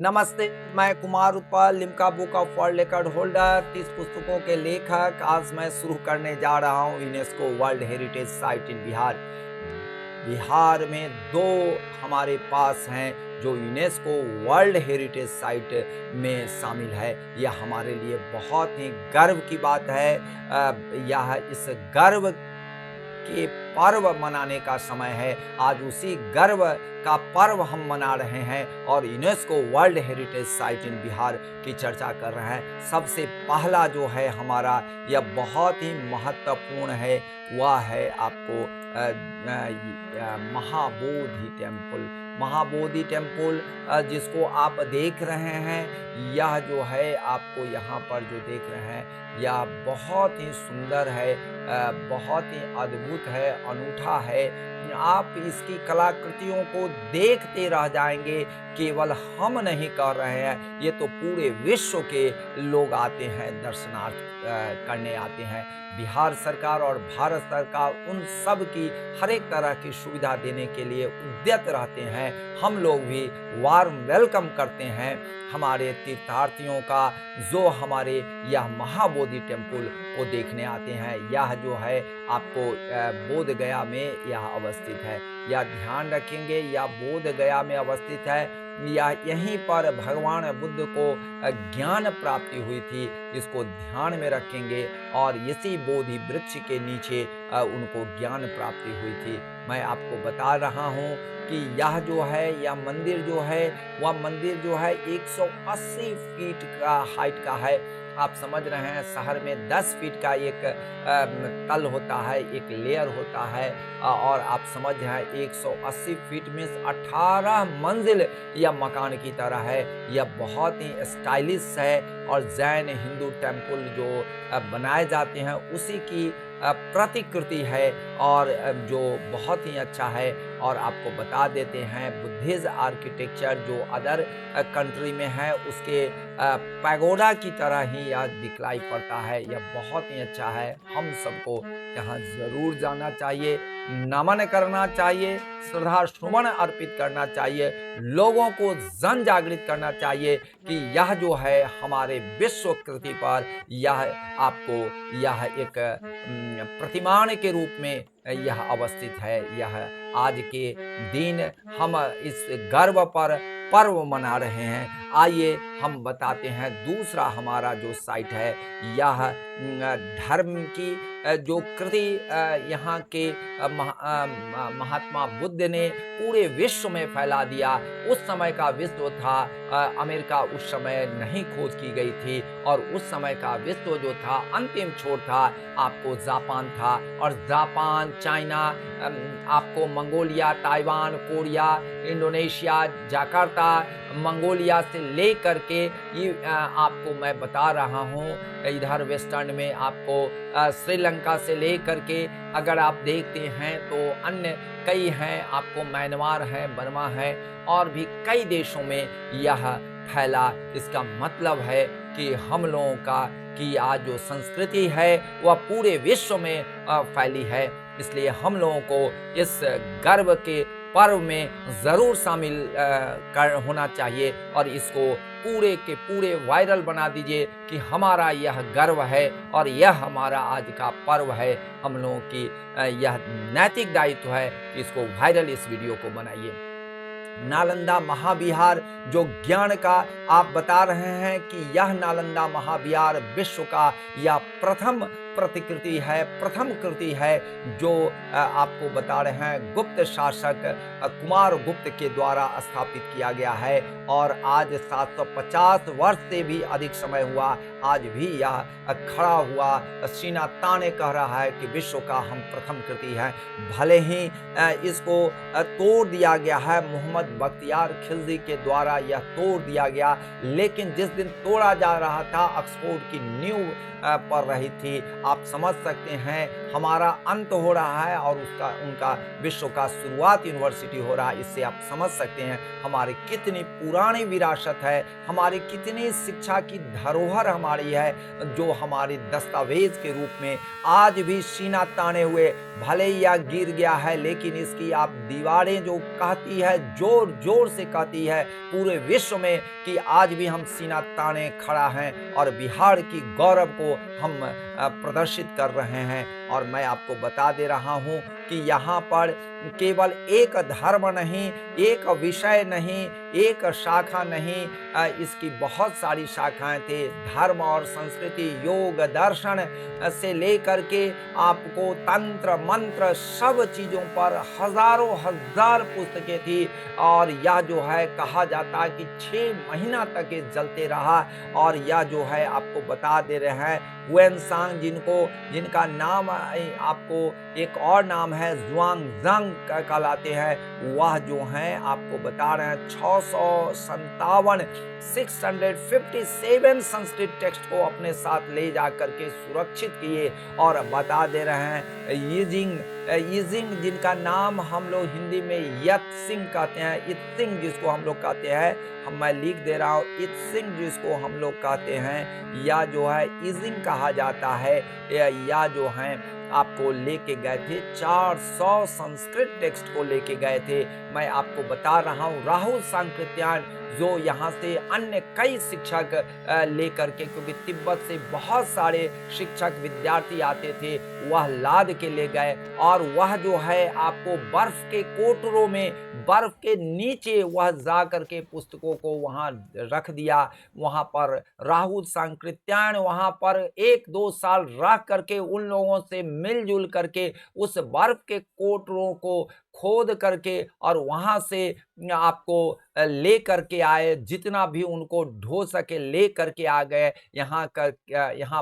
नमस्ते, मैं Kumar Utpal, Limca book of world record holder, 30 पुस्तकों के लेखक। आज मैं शुरू करने जा रहा हूँ यूनेस्को वर्ल्ड हेरिटेज साइट इन बिहार। बिहार में 2 हमारे पास हैं जो यूनेस्को वर्ल्ड हेरिटेज साइट में शामिल है। यह हमारे लिए बहुत ही गर्व की बात है। यह इस गर्व के पर्व मनाने का समय है। आज उसी गर्व का पर्व हम मना रहे हैं और यूनेस्को वर्ल्ड हेरिटेज साइट इन बिहार की चर्चा कर रहे हैं। सबसे पहला जो है हमारा, यह बहुत ही महत्वपूर्ण है, वह है आपको महाबोधि टेम्पल। महाबोधि टेम्पल जिसको आप देख रहे हैं, यह जो है आपको यहाँ पर जो देख रहे हैं, यह बहुत ही सुंदर है, बहुत ही अद्भुत है, अनूठा है। आप इसकी कलाकृतियों को देखते रह जाएंगे। केवल हम नहीं कर रहे हैं, ये तो पूरे विश्व के लोग आते हैं, दर्शनार्थ करने आते हैं। बिहार सरकार और भारत सरकार उन सब की हर एक तरह की सुविधा देने के लिए उद्यत रहते हैं। हम लोग भी वार्म वेलकम करते हैं हमारे तीर्थार्थियों का, जो हमारे यह महाबोधि टेम्पल को देखने आते हैं। यह जो है आपको बोध गया में यह अवस्थित है। यह ध्यान रखेंगे, यह बोध गया में अवस्थित है। यहीं पर भगवान बुद्ध को ज्ञान प्राप्ति हुई थी, इसको ध्यान में रखेंगे। और इसी बोधि वृक्ष के नीचे उनको ज्ञान प्राप्ति हुई थी। मैं आपको बता रहा हूँ कि यह जो है, यह मंदिर जो है, वह मंदिर जो है 180 फीट का हाइट का है। आप समझ रहे हैं, शहर में 10 फीट का एक तल होता है, एक लेयर होता है। और आप समझ रहे हैं 180 फीट में 18 मंजिल यह मकान की तरह है। यह बहुत ही स्टाइलिश है और जैन हिंदू टेम्पल जो बनाए जाते हैं उसी की प्रतिकृति है, और जो बहुत ही अच्छा है। और आपको बता देते हैं, बुद्धिस्ट आर्किटेक्चर जो अदर कंट्री में है उसके पैगोडा की तरह ही यह दिखलाई पड़ता है। यह बहुत ही अच्छा है। हम सबको यहाँ जरूर जाना चाहिए, नमन करना चाहिए, श्रद्धा सुमन अर्पित करना चाहिए, लोगों को जन जागृत करना चाहिए कि यह जो है हमारे विश्वकृति पर यह आपको यह एक प्रतिमान के रूप में यह अवस्थित है। यह आज के दिन हम इस गर्व पर पर्व मना रहे हैं। आइए हम बताते हैं दूसरा हमारा जो साइट है, यह धर्म की जो कृति यहाँ के महात्मा बुद्ध ने पूरे विश्व में फैला दिया। उस समय का विश्व था, अमेरिका उस समय नहीं खोज की गई थी, और उस समय का विश्व जो था, अंतिम छोर था, आपको जापान था। और जापान, चाइना, आपको Mongolia, Taiwan, Korea, Indonesia, Jakarta, Mongolia से लेकर के ये आपको मैं बता रहा हूँ, इधर वेस्टर्न में आपको श्रीलंका से लेकर के अगर आप देखते हैं तो अन्य कई हैं, आपको म्यांमार है, बर्मा है, और भी कई देशों में यह फैला। इसका मतलब है कि हम लोगों का कि आज जो संस्कृति है वह पूरे विश्व में फैली है। इसलिए हम लोगों को इस गर्व के पर्व में ज़रूर शामिल होना चाहिए, और इसको पूरे के पूरे वायरल बना दीजिए कि हमारा यह गर्व है और यह हमारा आज का पर्व है। हम लोगों की यह नैतिक दायित्व है कि इसको वायरल, इस वीडियो को बनाइए। नालंदा महाविहार जो ज्ञान का आप बता रहे हैं कि यह नालंदा महाविहार विश्व का यह प्रथम प्रतिकृति है, प्रथम कृति है, जो आपको बता रहे हैं गुप्त शासक कुमार गुप्त के द्वारा स्थापित किया गया है। और आज 750 वर्ष से भी अधिक समय हुआ, आज भी यह खड़ा हुआ सीना ताने कह रहा है कि विश्व का हम प्रथम कृति है। भले ही इसको तोड़ दिया गया है, मोहम्मद बख्तियार खिलजी के द्वारा यह तोड़ दिया गया, लेकिन जिस दिन तोड़ा जा रहा था, ऑक्सफोर्ड की नींव पर रही थी। आप समझ सकते हैं हमारा अंत हो रहा है और उसका उनका विश्व का शुरुआत यूनिवर्सिटी हो रहा है। इससे आप समझ सकते हैं हमारी कितनी पुरानी विरासत है, हमारी कितनी शिक्षा की धरोहर हमारी है, जो हमारे दस्तावेज के रूप में आज भी सीना ताने हुए, भले ही यह गिर गया है लेकिन इसकी आप दीवारें जो कहती है, जोर जोर से कहती है पूरे विश्व में कि आज भी हम सीना ताने खड़ा हैं और बिहार की गौरव को हम प्रदर्शित कर रहे हैं। और मैं आपको बता दे रहा हूँ कि यहाँ पर केवल एक धर्म नहीं, एक विषय नहीं, एक शाखा नहीं, इसकी बहुत सारी शाखाएं थे। धर्म और संस्कृति, योग, दर्शन से लेकर के आपको तंत्र मंत्र सब चीज़ों पर हजारों हजार पुस्तकें थी। और यह जो है कहा जाता है कि 6 महीना तक ये चलते रहा। और यह जो है आपको बता दे रहे हैं हुएनसांग, जिनका नाम आपको एक और नाम है ज़ुआंगज़ांग कहलाते हैं, वह जो हैं आपको बता रहे हैं 657 संस्कृत टेक्स्ट को अपने साथ ले जा करके सुरक्षित किए। और बता दे रहे हैं यिजिंग, जिनका नाम हम लोग हिंदी में यत्सिंग कहते हैं, इत्सिंग जिसको हम लोग कहते हैं, मैं लिख दे रहा हूँ, इत्सिंग जिसको हम लोग कहते हैं, या जो है इजिंग कहा जाता है, या जो है आपको लेके गए थे 400 संस्कृत टेक्स्ट को लेके गए थे। मैं आपको बता रहा हूँ राहुल सांकृत्यायन जो यहाँ से अन्य कई शिक्षक लेकर के, क्योंकि तिब्बत से बहुत सारे शिक्षक विद्यार्थी आते थे, वह लाद के ले गए। और वह जो है आपको बर्फ के कोटरों में, बर्फ के नीचे वह जा करके पुस्तकों को वहाँ रख दिया। वहाँ पर राहुल सांकृत्यायन वहाँ पर 1-2 साल रह करके उन लोगों से मिलजुल करके उस बर्फ के कोटरों को खोद करके और वहाँ से आपको ले करके आए, जितना भी उनको ढो सके ले करके आ गए। यहाँ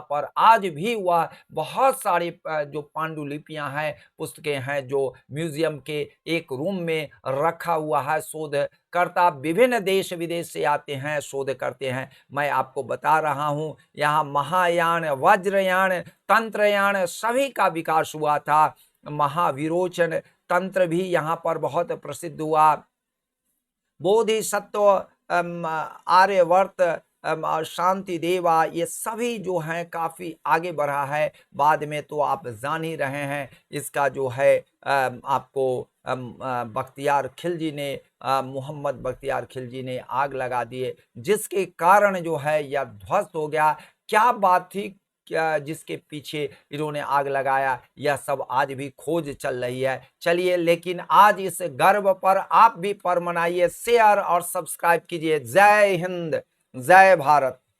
पर आज भी वह बहुत सारी जो पांडुलिपियां हैं, पुस्तकें हैं, जो म्यूजियम के एक रूम में रखा हुआ है। शोधकर्ता विभिन्न देश विदेश से आते हैं, शोध करते हैं। मैं आपको बता रहा हूँ यहाँ महायान, वज्रयान, तंत्रयान सभी का विकास हुआ था। महाविरोचन तंत्र भी यहाँ पर बहुत प्रसिद्ध हुआ। बोधिसत्व, आर्यवर्त, शांति देवा, ये सभी जो हैं काफ़ी आगे बढ़ा है। बाद में तो आप जान ही रहे हैं इसका जो है आपको बख्तियार खिलजी ने, मोहम्मद बख्तियार खिलजी ने आग लगा दिए, जिसके कारण जो है यह ध्वस्त हो गया। क्या बात थी क्या जिसके पीछे इन्होंने आग लगाया, यह सब आज भी खोज चल रही है। चलिए, लेकिन आज इस गर्व पर आप भी पर मनाइए, शेयर और सब्सक्राइब कीजिए। जय हिंद, जय भारत।